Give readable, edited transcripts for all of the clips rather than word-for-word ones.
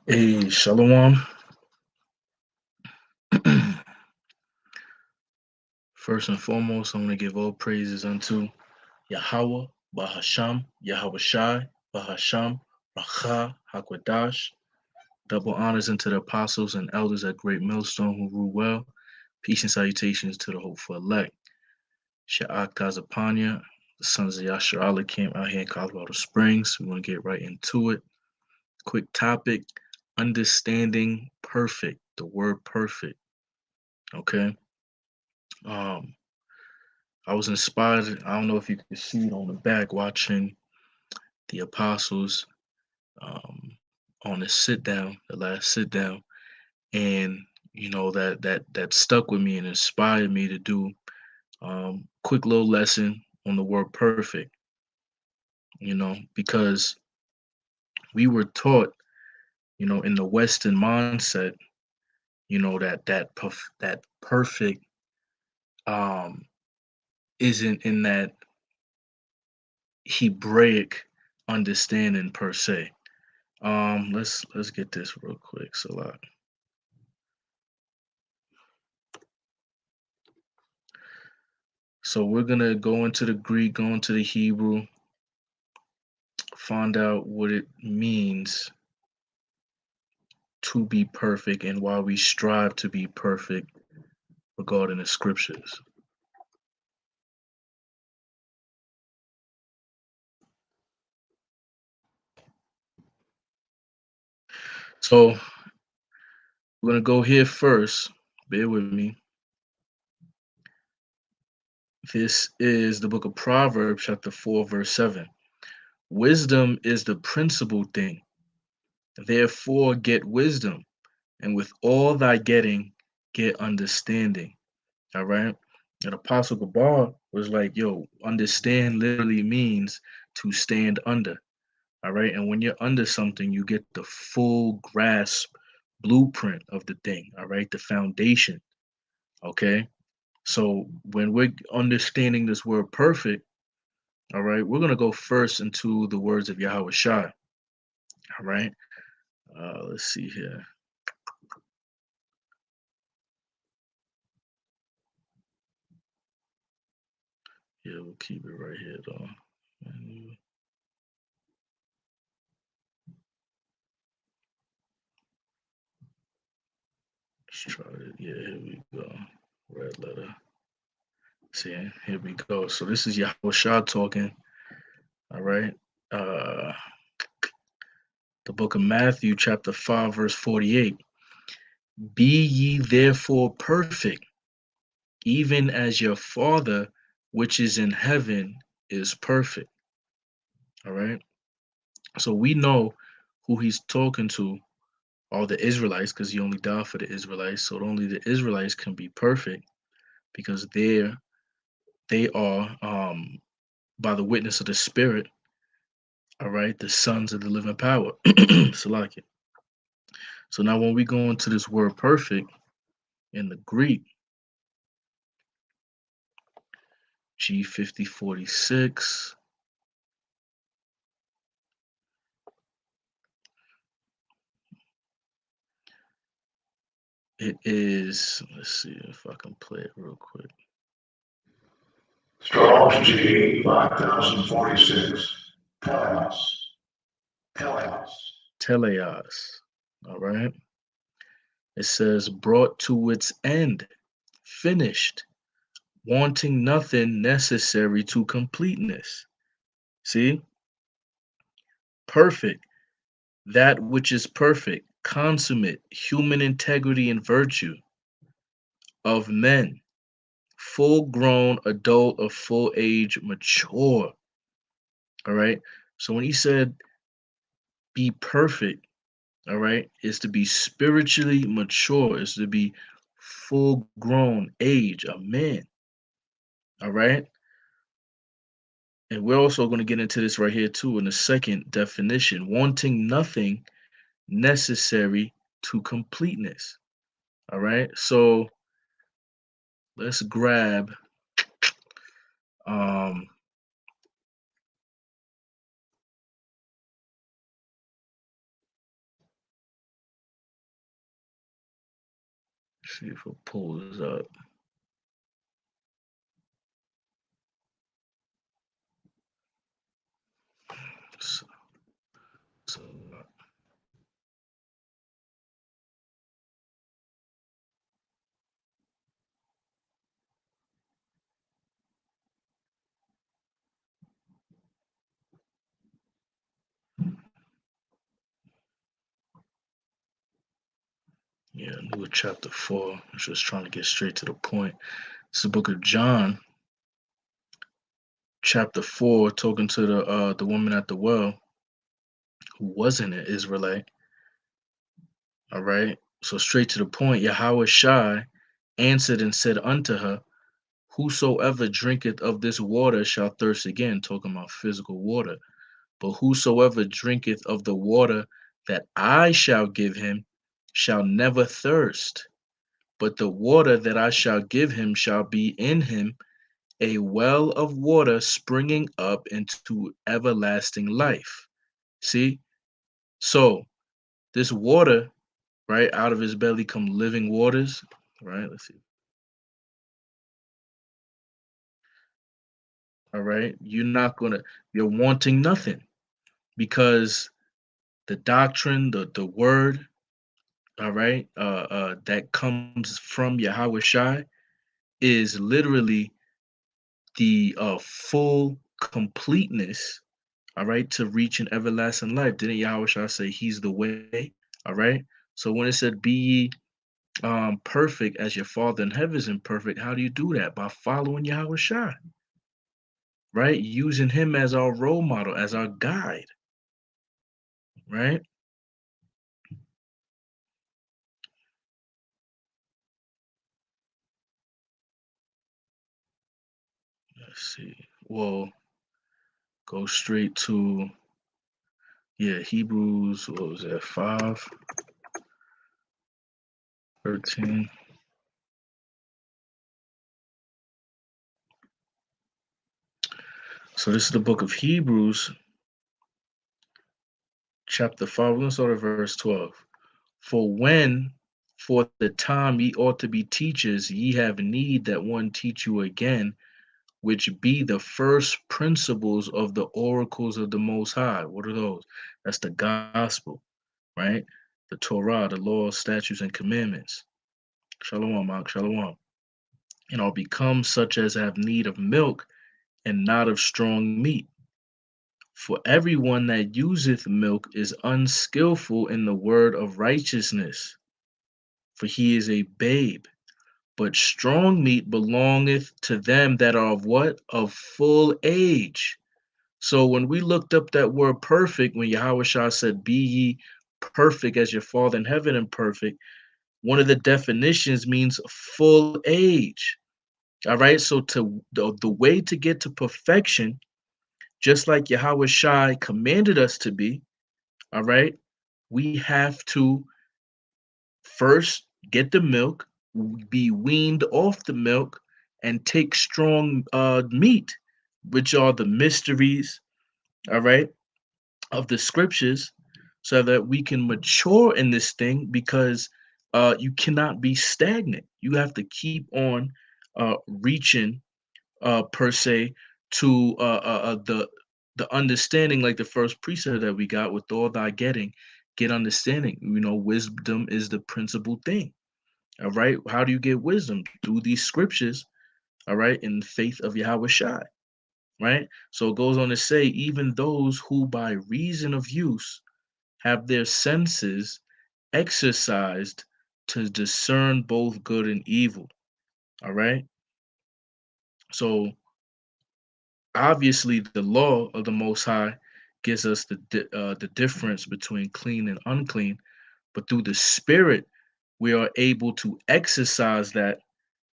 Hey, Shalom. First and foremost, I'm going to give all praises unto Yahweh, Bahasham, Yahweh Shai, Bahasham, Racha, Hakwadash. Double honors unto the apostles and elders at Great Millstone who rule well. Peace and salutations to the hopeful elect. Sha'ak Tazapanya, the sons of Yasharala came out here in Colorado Springs. We want to get right into it. Quick topic, understanding perfect, the word perfect. Okay. Um, I was inspired. I don't know if you can see it on the back watching the apostles um, on the sit down, the last sit down, and that stuck with me and inspired me to do quick little lesson on the word perfect. Because we were taught, in the Western mindset, that perfect um, isn't in that Hebraic understanding per se. Let's get this real quick. So we're gonna go into the Greek, go into the Hebrew, find out what it means to be perfect and why we strive to be perfect regarding the scriptures. So we're gonna go here first. Bear with me. This is the book of Proverbs, chapter 4, verse 7. Wisdom is the principal thing. Therefore, get wisdom, and with all thy getting, get understanding. All right. And Apostle Gabar was like, yo, understand literally means to stand under. All right. And when you're under something, you get the full grasp blueprint of the thing. All right. The foundation. Okay. So when we're understanding this word perfect, all right, we're going to go first into the words of Yahweh Shai. All right. Let's see here. Yeah, we'll keep it right here, though. And let's try it. Yeah, here we go. Red letter. See, here we go. So this is Yahweh Shah talking. All right. Uh the book of Matthew, chapter 5, verse 48. Be ye therefore perfect, even as your Father which is in heaven is perfect. All right. So we know who he's talking to, all the Israelites, because he only died for the Israelites. So only the Israelites can be perfect because they are by the witness of the Spirit, all right, the sons of the living power. Salaki. So now when we go into this word perfect in the Greek, G5046, it is, let's see if I can play it real quick. Strong's G 5046. Teleos. All right. It says brought to its end, finished, wanting nothing necessary to completeness. See? Perfect. That which is perfect, consummate, human integrity and virtue of men, full grown, adult of full age, mature. All right. So when he said be perfect, all right, is to be spiritually mature, is to be full grown age, a man. All right. And we're also going to get into this right here too in the second definition, wanting nothing necessary to completeness. All right. So let's grab um See if it pulls up. So, so, yeah, New chapter 4. I'm just trying to get straight to the point. It's the book of John, chapter 4, talking to the woman at the well who wasn't an Israelite. All right. So straight to the point, Yahweh Shai answered and said unto her, whosoever drinketh of this water shall thirst again, talking about physical water. But whosoever drinketh of the water that I shall give him shall never thirst. But the water that I shall give him shall be in him a well of water springing up into everlasting life. See? So this water, right, out of his belly come living waters, right? Let's see. All right. You're wanting nothing because the doctrine, the word, all right, that comes from Yahweh Shai is literally the full completeness, all right, to reach an everlasting life. Didn't Yahweh Shai say he's the way? All right. So when it said be ye perfect as your father in heaven is imperfect, how do you do that? By following Yahweh Shai, right? Using him as our role model, as our guide, right? Let's see. Well, go straight to Hebrews, what was that, 5:13. So this is the book of Hebrews, chapter 5. We're gonna start at verse 12. For the time ye ought to be teachers, ye have need that one teach you again, which be the first principles of the oracles of the Most High. What are those? That's the gospel, right? The Torah, the laws, statutes, and commandments. Shalom, Mark, shalom. And are become such as have need of milk and not of strong meat. For everyone that useth milk is unskillful in the word of righteousness, for he is a babe. But strong meat belongeth to them that are of what? Of full age. So when we looked up that word perfect, when Yahweh Shah said, be ye perfect as your Father in heaven and perfect, one of the definitions means full age. All right. So the way to get to perfection, just like Yahweh Shai commanded us to be, all right, we have to first get the milk, be weaned off the milk, and take strong meat, which are the mysteries, all right, of the scriptures, so that we can mature in this thing because you cannot be stagnant. You have to keep on reaching per se to the understanding, like the first precept that we got, with all thy getting, get understanding. You know, wisdom is the principal thing. All right. How do you get wisdom? Through these scriptures, all right, in the faith of Yahweh Shai. Right. So it goes on to say, even those who by reason of use have their senses exercised to discern both good and evil. All right. So obviously the law of the Most High gives us the difference between clean and unclean, but through the Spirit we are able to exercise that.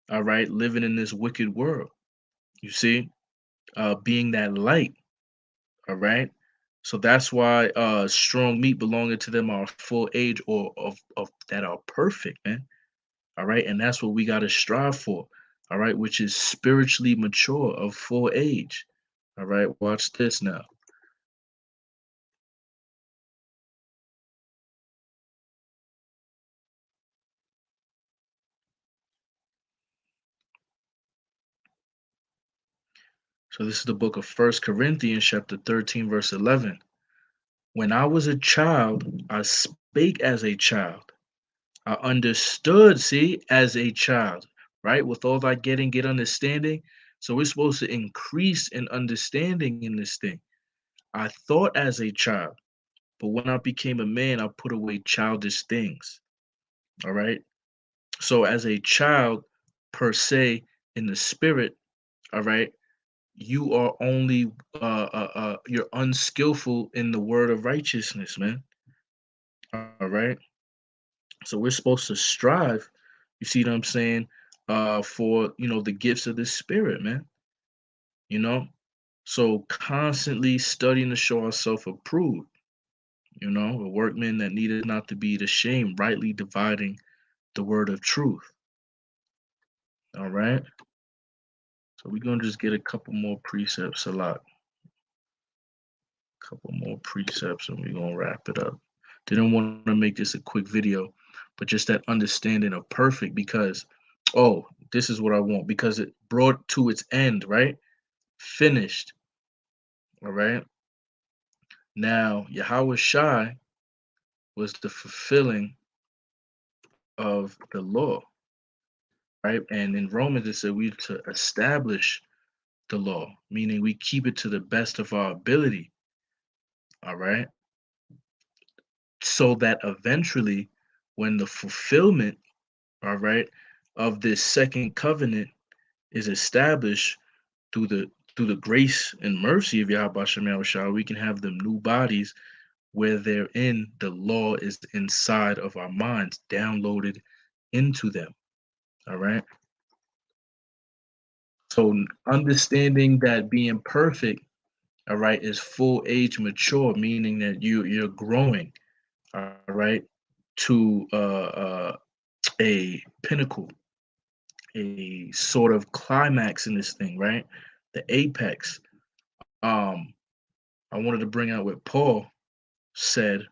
All right, living in this wicked world. You see, being that light. All right. So that's why strong meat belonging to them are full age, or of that are perfect, man. All right, and that's what we got to strive for. All right, which is spiritually mature of full age. All right, watch this now. So this is the book of First Corinthians, chapter 13, verse 11. When I was a child, I spake as a child. I understood, see, as a child, right? With all thy getting, get understanding. So we're supposed to increase in understanding in this thing. I thought as a child, but when I became a man, I put away childish things. All right. So as a child, per se, in the spirit, all right, you are only you're unskillful in the word of righteousness, man. All right. So we're supposed to strive, you see what I'm saying, for the gifts of the spirit, man. You know, so constantly studying to show ourselves approved, a workman that needed not to be ashamed, rightly dividing the word of truth. All right. So we're gonna just get a couple more precepts, a lot, couple more precepts, and we're gonna wrap it up. Didn't want to make this a quick video, but just that understanding of perfect because, oh, this is what I want because it brought to its end, right? Finished. All right. Now, Yahweh Shai was the fulfilling of the law, right? And in Romans, it said we to establish the law, meaning we keep it to the best of our ability, all right? So that eventually, when the fulfillment, all right, of this second covenant is established through the grace and mercy of Yahweh Shem Yahushua, we can have them new bodies where therein the law is inside of our minds, downloaded into them. All right. So understanding that being perfect, all right, is full age mature, meaning that you're growing, all right, to a pinnacle, a sort of climax in this thing, right? The apex. Um, I wanted to bring out what Paul said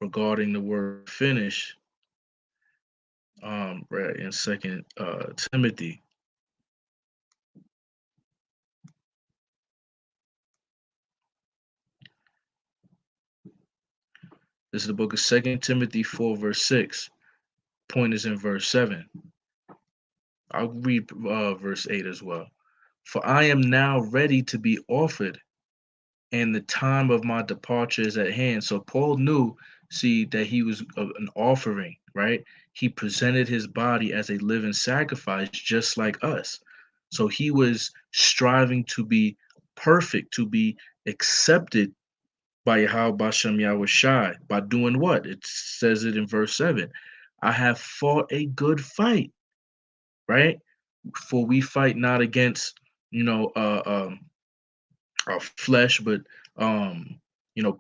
regarding the word finish, right in Second Timothy. This is the book of Second Timothy 4, verse 6. Point is in verse 7. I'll read verse 8 as well. For I am now ready to be offered, and the time of my departure is at hand. So Paul knew, see, that he was an offering, right? He presented his body as a living sacrifice, just like us. So he was striving to be perfect, to be accepted by Yahweh Bashem Yahweh Shai. By doing what? It says it in verse 7. I have fought a good fight, right? For we fight not against, you know, uh, um, our flesh, but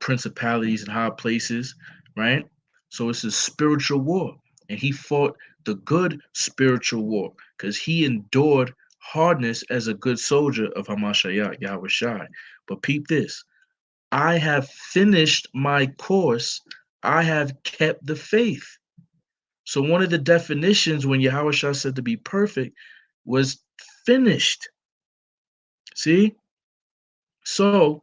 principalities and high places, right? So it's a spiritual war, and he fought the good spiritual war because he endured hardness as a good soldier of Hamashayah, Yahweh Shai. But peep this: I have finished my course. I have kept the faith. So one of the definitions when Yahweh Shai said to be perfect was finished. See? So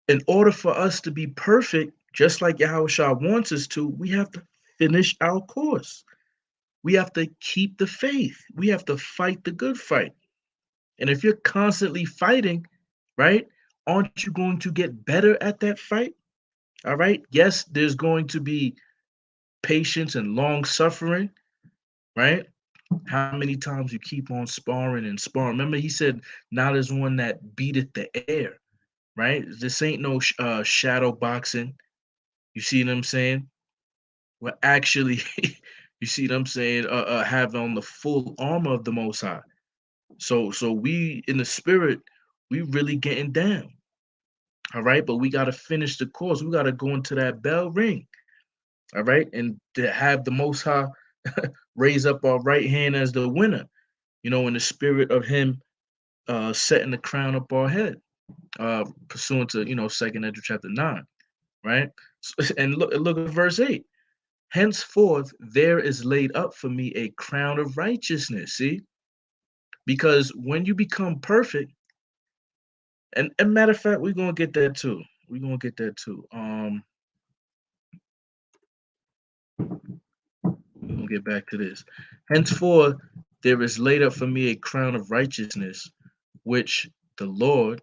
in order for us to be perfect, just like Yahweh Shah wants us to, we have to finish our course. We have to keep the faith. We have to fight the good fight. And if you're constantly fighting, right, aren't you going to get better at that fight? All right. Yes, there's going to be patience and long suffering, right? How many times you keep on sparring and sparring. Remember, he said, not as one that beateth the air, right? This ain't no shadow boxing. You see what I'm saying? We're actually, you see what I'm saying, have on the full armor of the Most High. So we in the spirit, we really getting down. All right, but we got to finish the course. We got to go into that bell ring. All right, and to have the Most High raise up our right hand as the winner. In the spirit of Him setting the crown up our head, pursuant to Second Ezra chapter 9. Right, and look at verse 8. Henceforth, there is laid up for me a crown of righteousness. See, because when you become perfect, And matter of fact, we're gonna get that too. We're gonna get that too. We're gonna get back to this. Henceforth, there is laid up for me a crown of righteousness, which the Lord,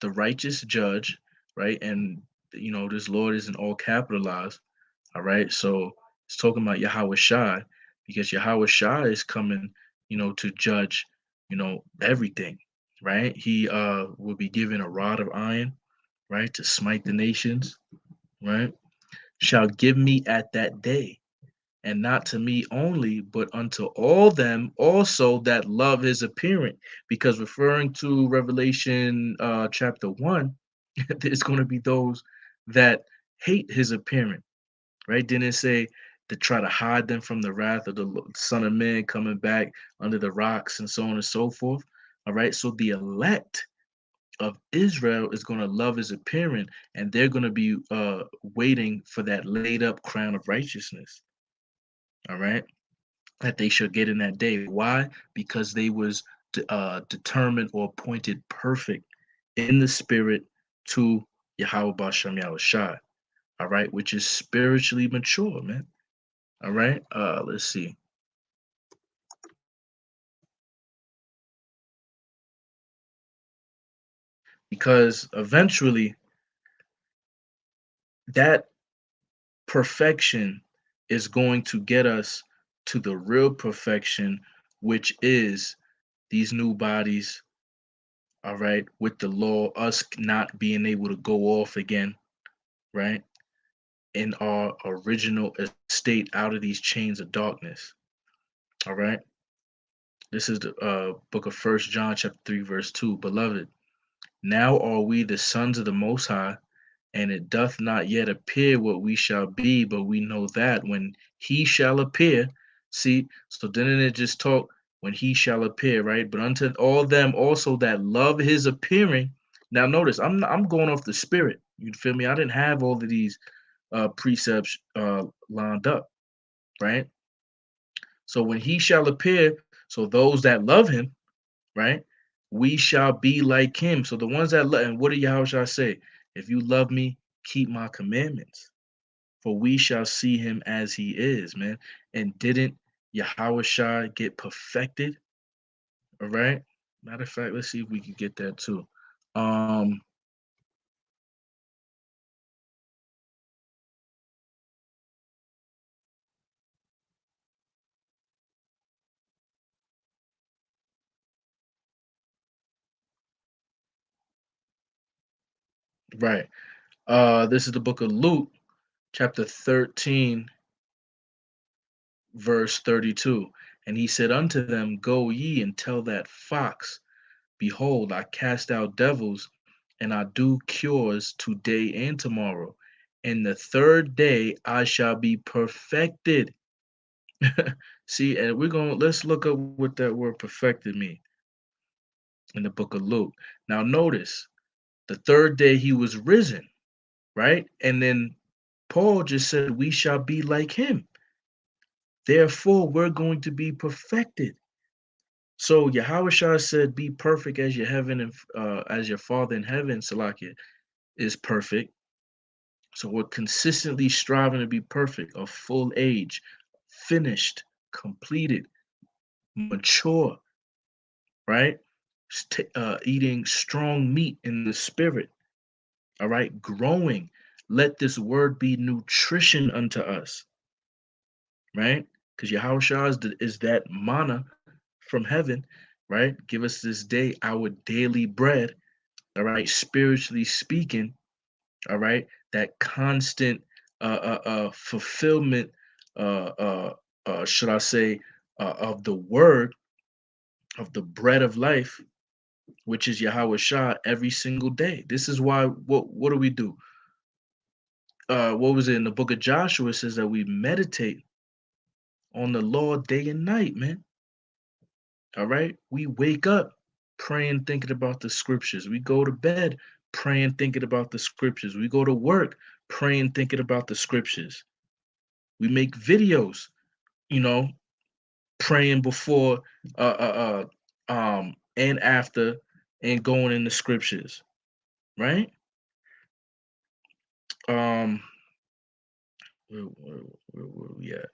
the righteous judge, right? And this Lord isn't all capitalized, all right? So it's talking about Yahweh Shai, because Yahweh Shai is coming, to judge, everything, right? He will be given a rod of iron, right, to smite the nations, right? Shall give me at that day, and not to me only, but unto all them also that love his appearing. Because referring to Revelation chapter 1, there's going to be those that hate his appearing, right? Didn't it say to try to hide them from the wrath of the Son of Man coming back under the rocks and so on and so forth? All right, so the elect of Israel is going to love his appearing, and they're going to be waiting for that laid up crown of righteousness. All right, that they shall get in that day. Why? Because they was determined or appointed perfect in the spirit to Yahweh Bashem Yahushai. All right, which is spiritually mature, man. All right, let's see. Because eventually that perfection is going to get us to the real perfection, which is these new bodies, all right, with the law, us not being able to go off again, right, in our original estate out of these chains of darkness. All right. This is the book of First John chapter 3, verse 2. Beloved, now are we the sons of the Most High, and it doth not yet appear what we shall be, but we know that when he shall appear, see, so didn't it just talk when he shall appear, right? But unto all them also that love his appearing. Now notice, I'm going off the spirit. You feel me? I didn't have all of these precepts lined up, right? So when he shall appear, so those that love him, right? We shall be like him. So the ones that love, and what did Yahweh say? If you love me, keep my commandments, for we shall see him as he is, man. And didn't Yahweh Shai get perfected? All right. Matter of fact, let's see if we can get that too. Um, right. This is the book of Luke, chapter 13, verse 32. And he said unto them, go ye and tell that fox, behold, I cast out devils, and I do cures today and tomorrow. And the third day I shall be perfected. See, and let's look up what that word perfected mean in the book of Luke. Now notice, the third day he was risen, right? And then Paul just said, we shall be like him. Therefore, we're going to be perfected. So Yahweh said, be perfect as your heaven and as your father in heaven, Salakia, is perfect. So we're consistently striving to be perfect, of full age, finished, completed, mature, right? Eating strong meat in the spirit, all right? Growing. Let this word be nutrition unto us, right? Because Yahweh is that manna from heaven, right? Give us this day our daily bread, all right? Spiritually speaking, all right, that constant fulfillment, should I say, of the word, of the bread of life, which is Yahweh Shah, every single day. This is why, what do we do? What was it in the book of Joshua? It says that we meditate on the law day and night, man. All right, we wake up praying, thinking about the scriptures. We go to bed praying, thinking about the scriptures. We go to work praying, thinking about the scriptures. We make videos, you know, praying before and after, and going in the scriptures, right? Um, where we at?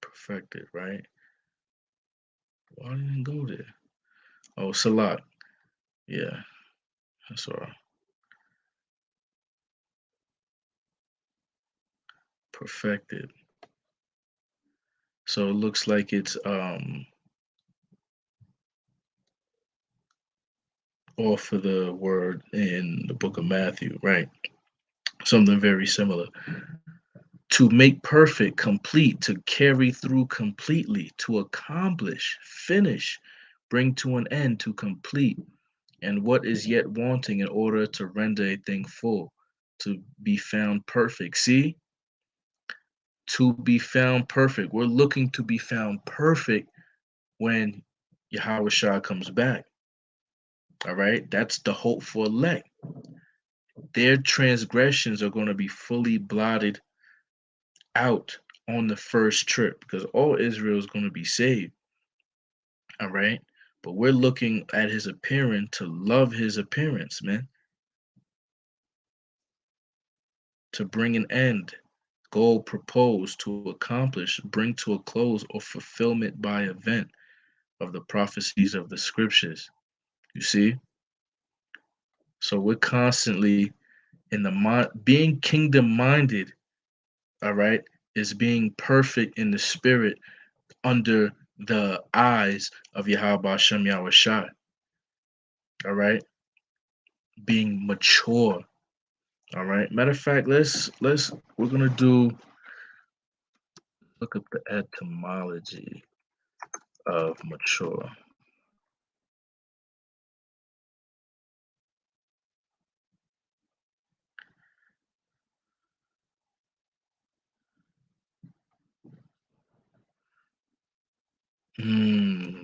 Perfected, right? Why didn't it go there? Oh, Salat. Yeah, that's all. Perfected. So it looks like it's off of the word in the book of Matthew, right? Something very similar. To make perfect, complete, to carry through completely, to accomplish, finish, bring to an end, to complete, and what is yet wanting in order to render a thing full, to be found perfect. See, to be found perfect. We're looking to be found perfect when Yahweh Shah comes back. All right, that's the hope for elect. Their transgressions are going to be fully blotted out on the first trip because all Israel is going to be saved. All right. But we're looking at his appearance to love his appearance, man, to bring an end, goal, propose, to accomplish, bring to a close, or fulfillment by event of the prophecies of the scriptures. You see? So we're constantly in the mind, being kingdom minded, all right, is being perfect in the spirit under the eyes of Yahweh Shem Yahweh Shai, all right, being mature. All right. Matter of fact, let's we're gonna do look up the etymology of mature.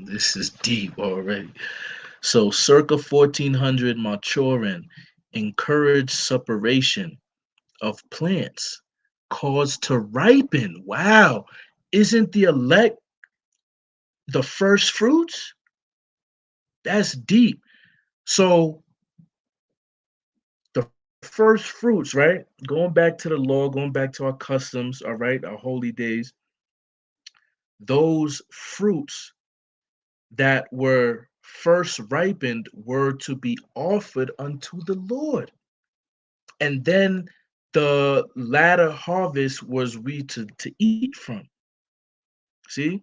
This is deep already. So circa 1400 maturin encouraged separation of plants caused to ripen. Wow. Isn't the elect the first fruits? That's deep. So the first fruits, right? Going back to the law, going back to our customs, all right, our holy days, those fruits that were first ripened were to be offered unto the Lord. And then the latter harvest was we to eat from. See?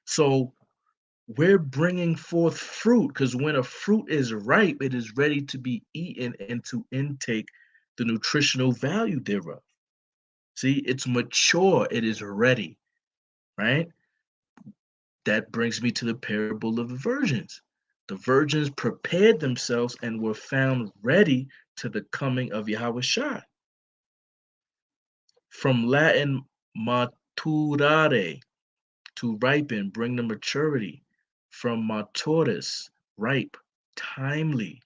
So we're bringing forth fruit because when a fruit is ripe, it is ready to be eaten and to intake the nutritional value thereof. See, it's mature, it is ready, right? That brings me to the parable of the virgins. The virgins prepared themselves and were found ready to the coming of Yahweh Shai. From Latin maturare, to ripen, bring to maturity. From maturis, ripe, timely,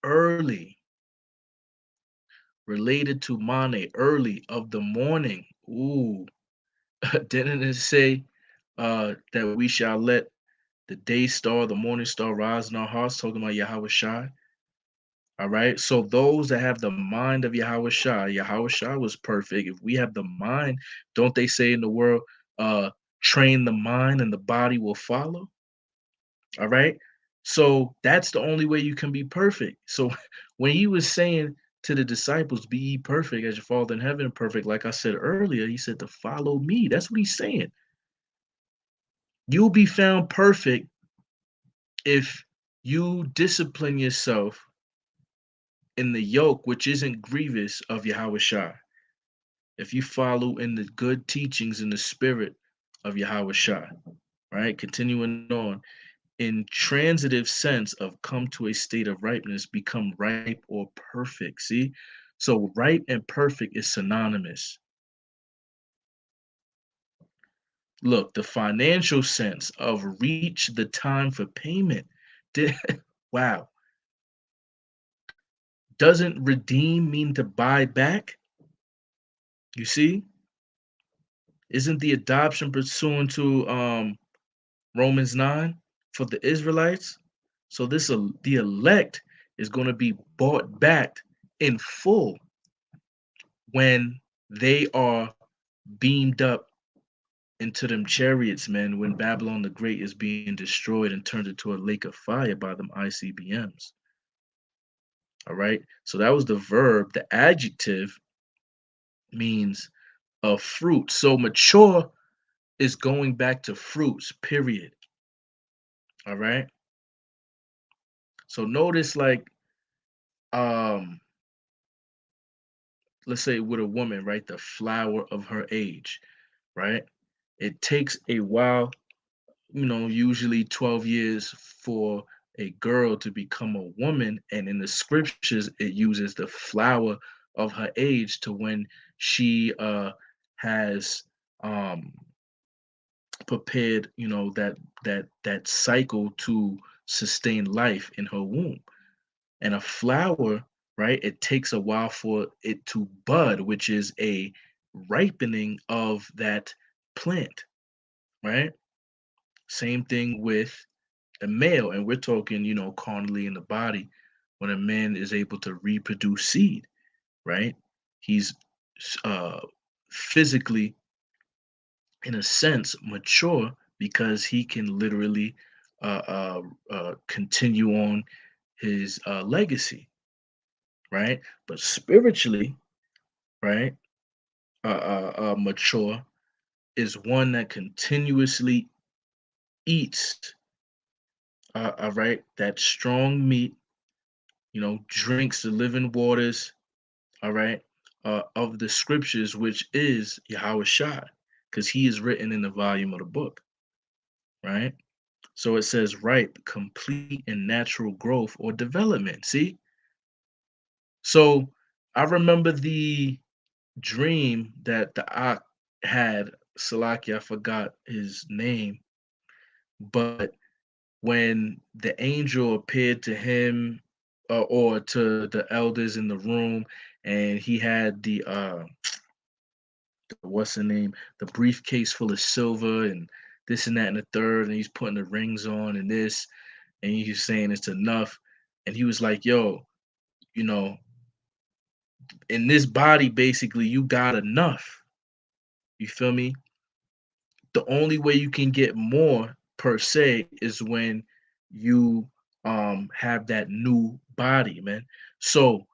early, related to mane, early, of the morning. Ooh, didn't it say that we shall let the day star, the morning star rise in our hearts, talking about Yahweh Shai? All right. So those that have the mind of Yahweh Shai was perfect. If we have the mind, don't they say in the world, uh, train the mind and the body will follow? All right. So that's the only way you can be perfect. So when he was saying to the disciples, be ye perfect as your father in heaven perfect, like I said earlier, he said to follow me. That's what he's saying. You'll be found perfect if you discipline yourself in the yoke, which isn't grievous of Yahweh Shai. If you follow in the good teachings in the spirit of Yahweh Shai, right? Continuing on, in transitive sense of come to a state of ripeness, become ripe or perfect. See? So ripe and perfect is synonymous. Look, the financial sense of reach the time for payment. Wow. Doesn't redeem mean to buy back? You see? Isn't the adoption pursuant to Romans 9 for the Israelites? So the elect is going to be bought back in full when they are beamed up into them chariots, man, when Babylon the Great is being destroyed and turned into a lake of fire by them ICBMs. All right. So that was the verb. The adjective means a fruit. So mature is going back to fruits, period. All right. So notice like um let's say with a woman, right? The flower of her age, right? It takes a while, usually 12 years for a girl to become a woman. And in the scriptures, it uses the flower of her age to when she has um, prepared, that cycle to sustain life in her womb. And a flower, right? It takes a while for it to bud, which is a ripening of that plant, right? Same thing with a male, and we're talking, carnally in the body, when a man is able to reproduce seed, right? He's uh, physically, in a sense, mature because he can literally continue on his legacy, right? But spiritually, right, mature is one that continuously eats, all right, that strong meat, drinks the living waters, all right, of the scriptures, which is Yahweh Shai, because he is written in the volume of the book, right? So it says ripe, complete, and natural growth or development. See? So I remember the dream that the Ak had, Salaki, I forgot his name, but when the angel appeared to him or to the elders in the room, and he had what's the name, the briefcase full of silver and this and that and the third, and he's putting the rings on and this, and he's saying it's enough, and he was like, "Yo, you know, in this body, basically, you got enough." You feel me? The only way you can get more per se is when you have that new body, man. So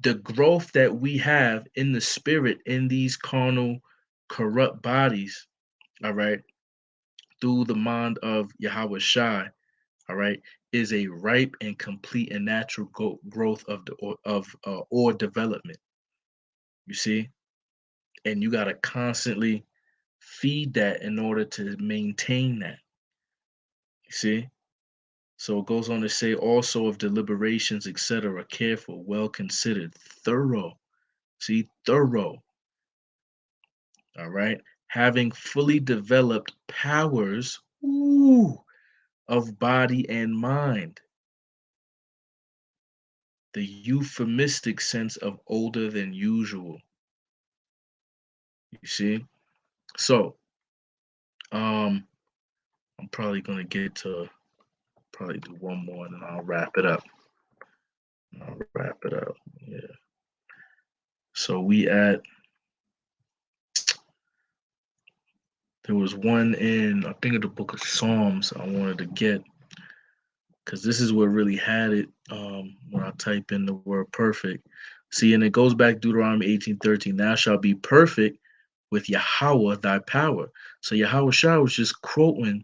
the growth that we have in the spirit in these carnal corrupt bodies, all right, through the mind of Yahweh Shai, all right, is a ripe and complete and natural growth of the or development. You see, and you got to constantly feed that in order to maintain that. You see, so it goes on to say also of deliberations, etc., careful, well considered, thorough. See, thorough. All right, having fully developed powers, of body and mind. The euphemistic sense of older than usual. You see? So, um, I'm probably gonna get to probably do one more and then I'll wrap it up. I'll wrap it up. Yeah. So we at there was one in I think of the book of Psalms I wanted to get because this is what really had it when I type in the word perfect. See, and it goes back Deuteronomy 18:13. Thou shalt be perfect with Yahweh thy power. So Yahweh Shah was just quoting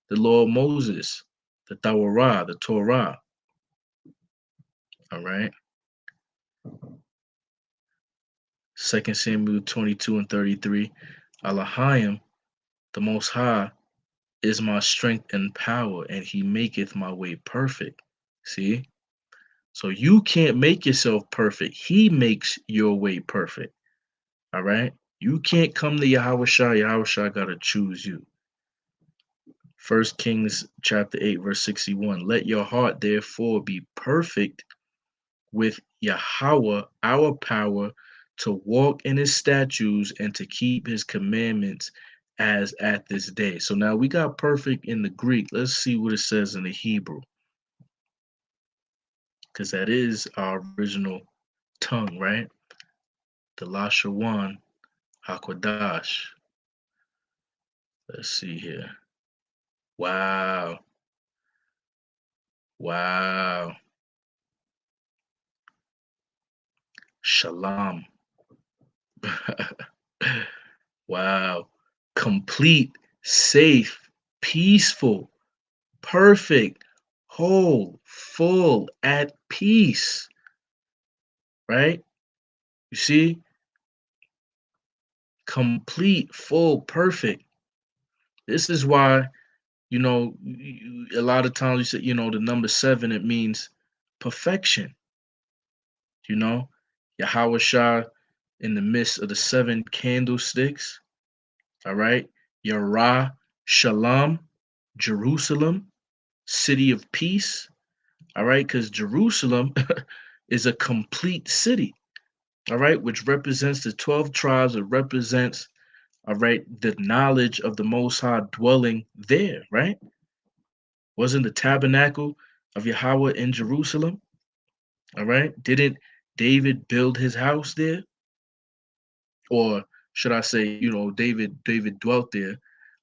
the law of Moses, the Torah, the Torah. All right. 2 Samuel 22:33. Elohim, the Most High, is my strength and power, and he maketh my way perfect. See? So you can't make yourself perfect. He makes your way perfect. All right. You can't come to Yahweh Shah. Yahweh Shah got to choose you. First Kings chapter 8, verse 61. Let your heart therefore be perfect with Yahweh, our power, to walk in his statutes and to keep his commandments as at this day. So now we got perfect in the Greek. Let's see what it says in the Hebrew, because that is our original tongue, right? The Lashawan Hakwadash. Let's see here. Wow. Wow. Shalom. Wow. Complete, safe, peaceful, perfect, whole, full, at peace, right? You see? Complete, full, perfect. This is why, a lot of times you say, the number 7, it means perfection, you know? Yahweh Shah in the midst of the 7 candlesticks, all right? Yara, Shalom, Jerusalem, city of peace, all right? Because Jerusalem is a complete city, all right, which represents the 12 tribes. It represents, all right, the knowledge of the Most High dwelling there, right? Wasn't the tabernacle of Yahweh in Jerusalem? All right. Didn't David build his house there? Or should I say, David dwelt there.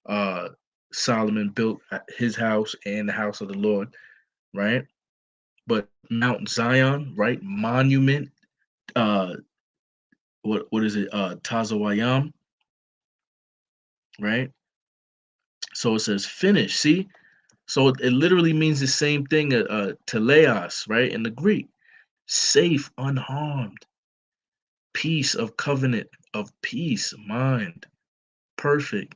Uh Solomon built his house and the house of the Lord, right? But Mount Zion, right? Monument, uh what is it? Tazawayam, right? So it says finish. See? So it literally means the same thing, teleos, right? In the Greek. Safe, unharmed, peace of covenant, of peace, mind, perfect,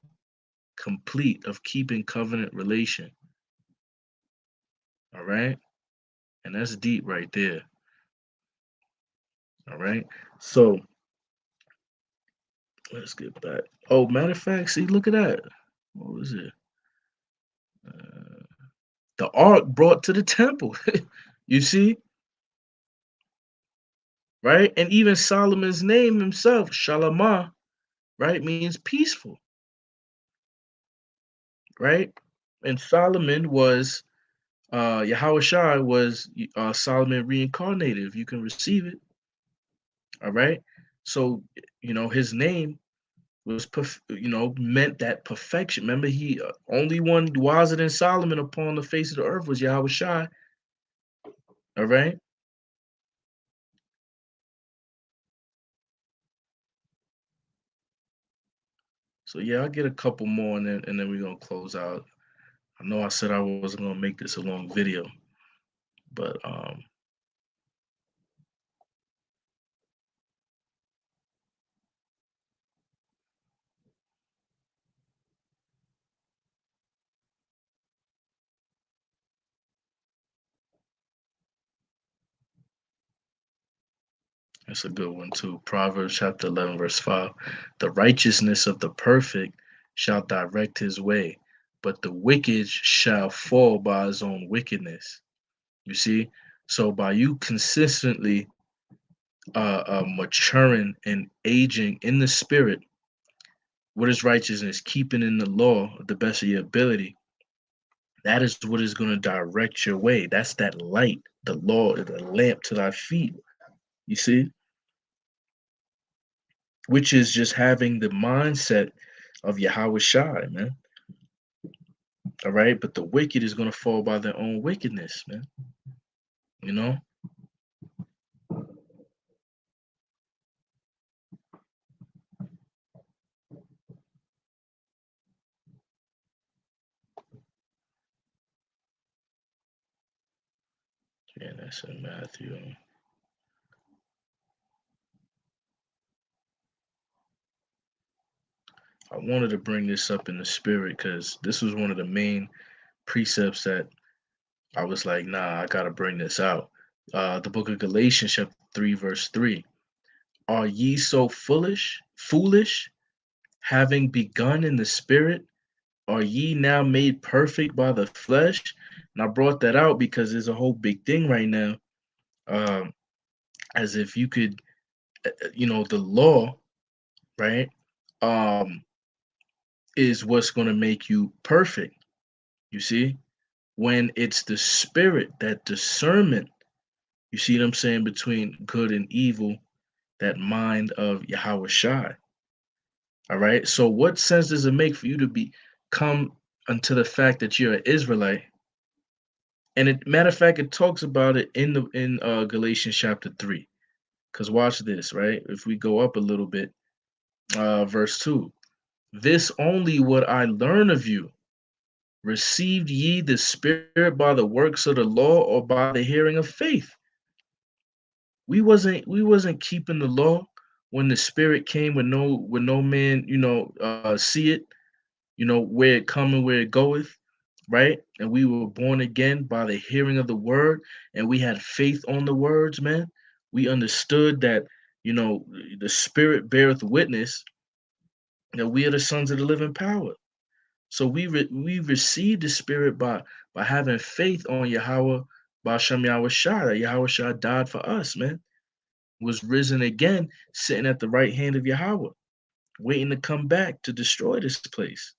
complete, of keeping covenant relation. All right. And that's deep right there. All right. So let's get back. Oh, matter of fact, see, look at that. What was it? Uh, the ark brought to the temple. You see, right? And even Solomon's name himself, Shalamah, right, means peaceful, right? And Solomon was Yahweh Shai was Solomon reincarnated, if you can receive it. All right. So, his name was, meant that perfection. Remember, he only one wiser than Solomon upon the face of the earth was Yahweh Shai. All right. So yeah, I'll get a couple more and then we're gonna close out. I know I said I wasn't gonna make this a long video, but it's a good one too. Proverbs chapter 11, verse 5. The righteousness of the perfect shall direct his way, but the wicked shall fall by his own wickedness. You see? So by you consistently maturing and aging in the spirit, what is righteousness? Keeping in the law of the best of your ability. That is what is going to direct your way. That's that light. The law is a lamp to thy feet. You see? Which is just having the mindset of Yahweh Shai, man. All right. But the wicked is going to fall by their own wickedness, man. You know? Yeah, that's in Matthew. I wanted to bring this up in the spirit because this was one of the main precepts that I was like, nah, I gotta bring this out. The book of Galatians, chapter 3, verse 3. Are ye so foolish, having begun in the spirit? Are ye now made perfect by the flesh? And I brought that out because there's a whole big thing right now. Um, as if you could the law, right, um, is what's going to make you perfect. You see, when it's the spirit, that discernment, you see what I'm saying, between good and evil, that mind of Yahweh Shai. All right. So, what sense does it make for you to be come unto the fact that you're an Israelite? And matter of fact, it talks about it in Galatians chapter 3. Because watch this, right? If we go up a little bit, verse 2. This only what I learn of you. Received ye the Spirit by the works of the law or by the hearing of faith? We wasn't keeping the law when the Spirit came, with no man, see it, where it coming, where it goeth, right? And we were born again by the hearing of the word, and we had faith on the words, man. We understood that, the Spirit beareth witness that we are the sons of the living power. So we received the Spirit by having faith on Yahweh, by Shem Yahweh Shai, that Yahweh Shai died for us, man. Was risen again, sitting at the right hand of Yahweh, waiting to come back to destroy this place.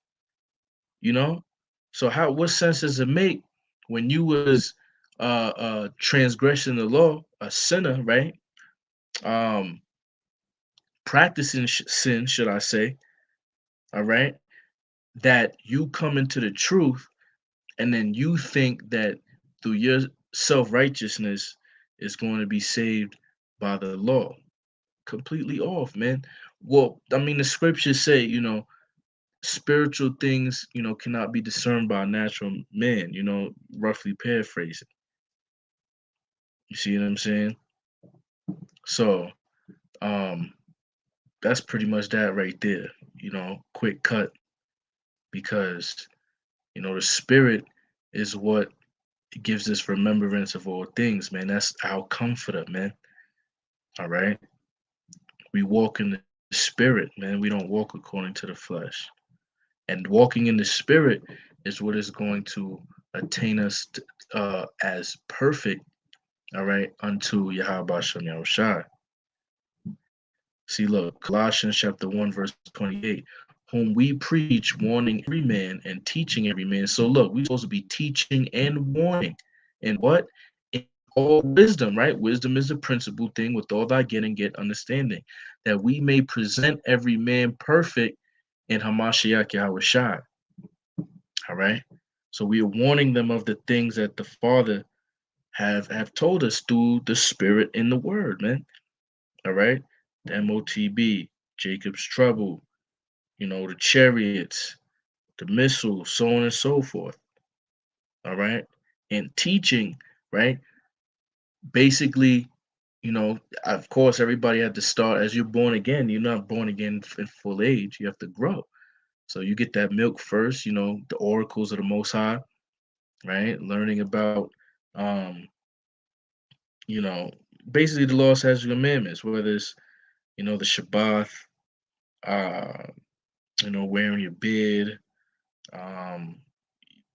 You know, so what sense does it make when you was transgressing the law, a sinner, right? Um, practicing sin, should I say? All right, that you come into the truth and then you think that through your self-righteousness is going to be saved by the law. Completely off, man. Well, I mean, the scriptures say, spiritual things, cannot be discerned by a natural man, roughly paraphrasing. You see what I'm saying? So, um, that's pretty much that right there, quick cut, because, the spirit is what gives us remembrance of all things, man. That's our comforter, man. All right. We walk in the spirit, man. We don't walk according to the flesh. And walking in the spirit is what is going to attain us as perfect, all right, unto Yahweh Shem Yahushai. See, look, Colossians chapter 1, verse 28, whom we preach, warning every man and teaching every man. So look, we're supposed to be teaching and warning. And what? In all wisdom, right? Wisdom is the principal thing. With all thy getting, get understanding, that we may present every man perfect in Hamashiach Yahushai. All right. So we are warning them of the things that the Father have told us through the Spirit in the Word, man. All right. The MOTB, Jacob's trouble, the chariots, the missiles, so on and so forth. All right. And teaching, right? Basically, of course, everybody had to start as you're born again. You're not born again in full age. You have to grow. So you get that milk first, the oracles of the Most High, right? Learning about, um, you know, basically the law, statutes, and commandments, whether it's, the Shabbat, uh, wearing your beard, um,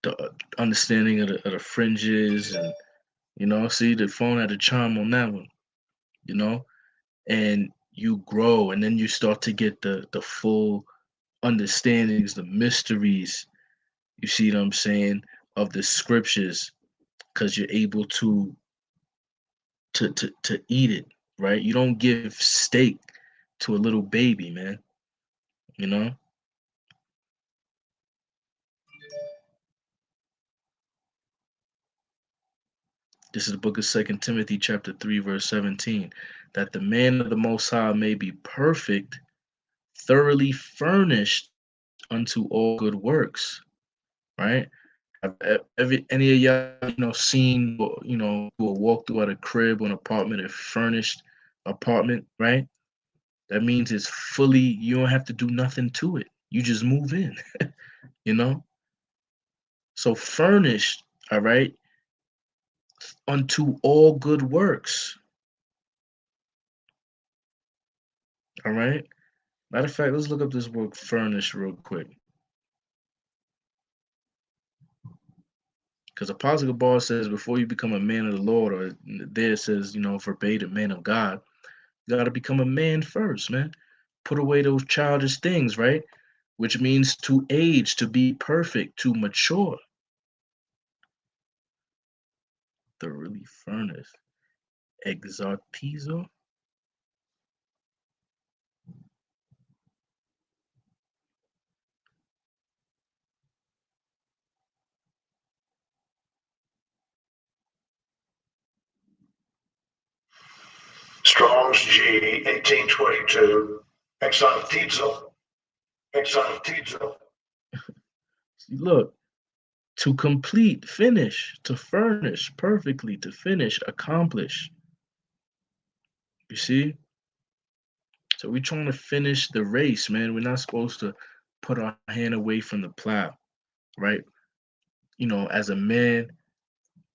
the understanding of the fringes, and see, the phone had a charm on that one, you know, and you grow, and then you start to get the full understandings, the mysteries. You see what I'm saying, of the scriptures, because you're able to eat it, right? You don't give steak to a little baby, man. You know, this is the book of Second Timothy, chapter 3, verse 17, that the man of the Most High may be perfect, thoroughly furnished unto all good works. Right? Have any of y'all, seen, who will walk through at a crib or an apartment, a furnished apartment, right? That means it's fully. You don't have to do nothing to it. You just move in. You know. So furnished, all right, unto all good works. All right. Matter of fact, let's look up this word furnished real quick. Because Apostle Gabar says before you become a man of the Lord, or there it says, verbatim, man of God, You got to become a man first, man. Put away those childish things, right? Which means to age, to be perfect, to mature. Thoroughly furnace. Exartizo. Strong's G 1822. Exaltizo. Exaltizo. Look, to complete, finish, to furnish perfectly, to finish, accomplish. You see? So we're trying to finish the race, man. We're not supposed to put our hand away from the plow, right? As a man,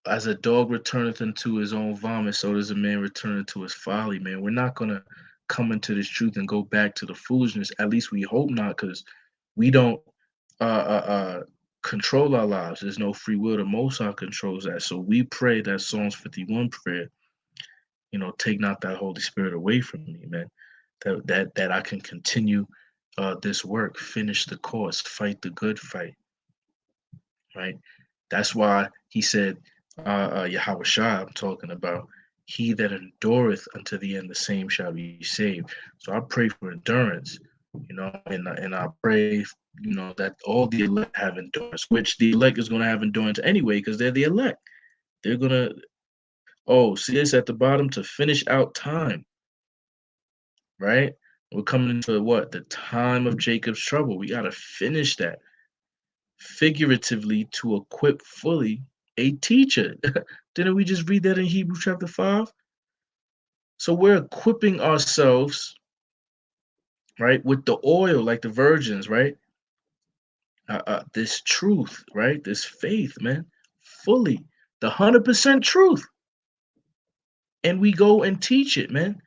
as a dog returneth into his own vomit, so does a man return into his folly, man. We're not gonna come into this truth and go back to the foolishness. At least we hope not, because we don't control our lives. There's no free will. The Most High controls that. So we pray that Psalms 51 prayer, take not that Holy Spirit away from me, man. That I can continue this work, finish the course, fight the good fight, right? That's why he said, Yahweh Shai, I'm talking about, he that endureth unto the end, the same shall be saved. So I pray for endurance, and I pray, that all the elect have endurance, which the elect is going to have endurance anyway, because they're the elect. They're going to, oh, see this at the bottom, to finish out time, right? We're coming into what? The time of Jacob's trouble. We got to finish that figuratively to equip fully a teacher. Didn't we just read that in Hebrews chapter 5? So we're equipping ourselves, right, with the oil, like the virgins, right? This truth, right? This faith, man, fully, the 100% truth. And we go and teach it, man,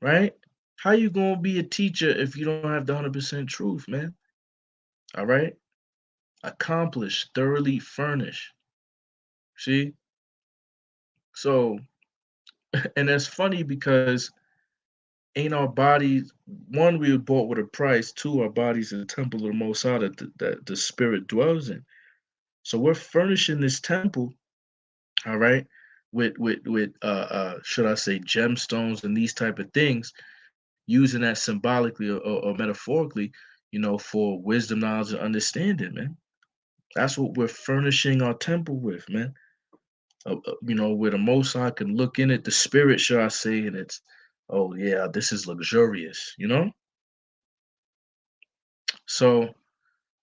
right? How you gonna be a teacher if you don't have the 100% truth, man? All right? Accomplish, thoroughly furnish. See? So, and that's funny because ain't our bodies, one, we were bought with a price, two, our bodies are the temple of the Most High that the Spirit dwells in. So we're furnishing this temple, all right, with should I say gemstones and these type of things, using that symbolically or metaphorically, for wisdom, knowledge, and understanding, man. That's what we're furnishing our temple with, man. Where the Most High can look in it, the Spirit, should I say, and it's, oh yeah, this is luxurious. So,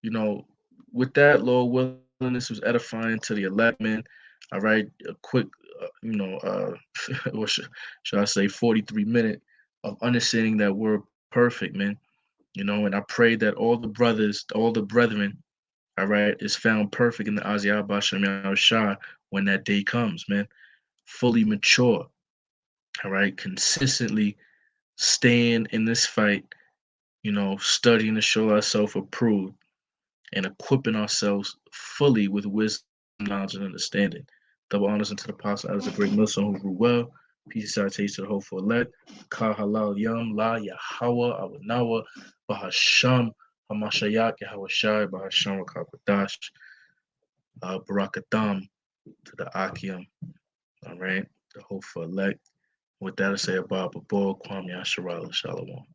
you know, with that, Lord willing, this was edifying to the elect, man. All right, a quick, what should I say, 43-minute of understanding that we're perfect, man. And I pray that all the brothers, all the brethren, all right, is found perfect in the Aziyah Bashem Shah when that day comes, man. Fully mature, all right, consistently staying in this fight, studying to show ourselves approved and equipping ourselves fully with wisdom, knowledge, and understanding. Double honors unto the apostle as a great Muslim who grew well. Peace and salutations to the hopeful elect. Ka halal yam la Yahweh awanawa bahasham hamashayak Yahweh Shai bahasham rakakwadash barakatam to the Akim. All right, the hopeful elect. With that, I say about Babor Kwame Asherah Shalom.